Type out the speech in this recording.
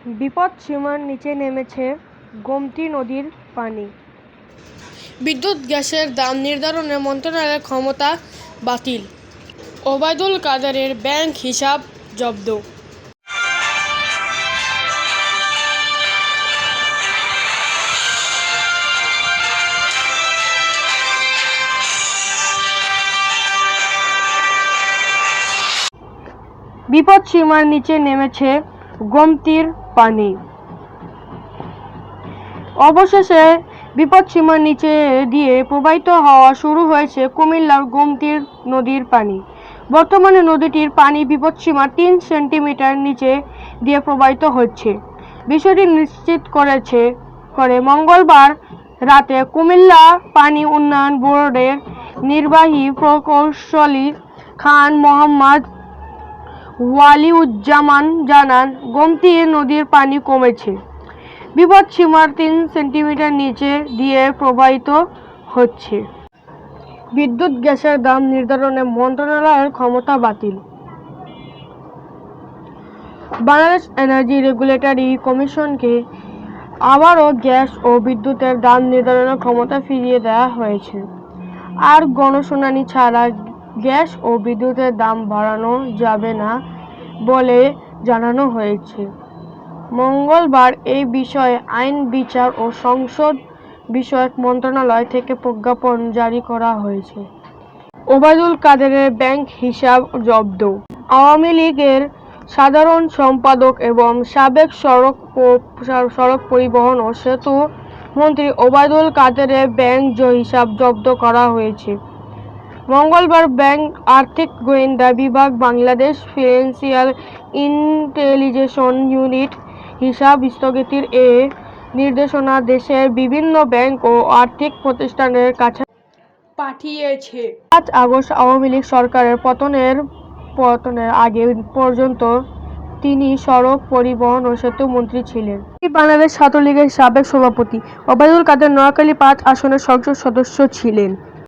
বিপদসীমার নিচে নেমেছে গোমতী নদীর পানি। বিদ্যুৎ গ্যাসের দাম নির্ধারণে মন্ত্রণালয়ের ক্ষমতা বাতিল। ওবায়দুল কাদেরের ব্যাংক হিসাব জব্দ। বিপদসীমার নিচে নেমেছে গোমতীর পানি। অবশেষে বিপদসীমার নিচে দিয়ে প্রবাহিত হওয়া শুরু হয়েছে কুমিল্লার গোমতী নদীর পানি। বর্তমানে নদীটির পানি বিপদসীমার ৩ সেন্টিমিটার নিচে দিয়ে প্রবাহিত হচ্ছে। বিষয়টি নিশ্চিত করে মঙ্গলবার রাতে কুমিল্লা পানি উন্নয়ন বোর্ডের নির্বাহী প্রকৌশলী খান মোহাম্মদ ওয়ালিউজ্জামান জানান, গোমতী নদীর পানি কমেছে, বিপদসীমার ৩ সেন্টিমিটার নিচে দিয়ে প্রবাহিত হচ্ছে। বিদ্যুৎ গ্যাসের দাম নির্ধারণে মন্ত্রণালয়ের ক্ষমতা বাতিল। বাংলাদেশ এনার্জি রেগুলেটরি কমিশনকে আবারও গ্যাস ও বিদ্যুতের দাম নির্ধারণের ক্ষমতা ফিরিয়ে দেওয়া হয়েছে। আর গণশুনানি ছাড়া গ্যাস ও বিদ্যুতের দাম বাড়ানো যাবে না বলে জানানো হয়েছে। মঙ্গলবার এই বিষয়ে আইন, বিচার ও সংসদ বিষয়ক মন্ত্রণালয় থেকে প্রজ্ঞাপন জারি করা হয়েছে। ওবায়দুল কাদেরের ব্যাংক হিসাব জব্দ। আওয়ামী লীগের সাধারণ সম্পাদক এবং সাবেক সড়ক পরিবহন ও সেতু মন্ত্রী ওবায়দুল কাদেরের ব্যাংক হিসাব জব্দ করা হয়েছে। মঙ্গলবার ব্যাংক আর্থিক গোয়েন্দা বিভাগ বাংলাদেশ ফিনান্সিয়াল ইন্টেলিজেন্স ইউনিট হিসাব স্থগিতের নির্দেশনা দেশের বিভিন্ন ব্যাংক ও আর্থিক প্রতিষ্ঠানের কাছে পাঠিয়েছে। ৫ আগস্ট আওয়ামী লীগ সরকারের পতনের আগে পর্যন্ত তিনি সড়ক পরিবহন ও সেতু মন্ত্রী ছিলেন। বাংলাদেশ ছাত্রলীগের সাবেক সভাপতি ওবায়দুল কাদের নোয়াখালী ৫ আসনের সংসদ সদস্য ছিলেন।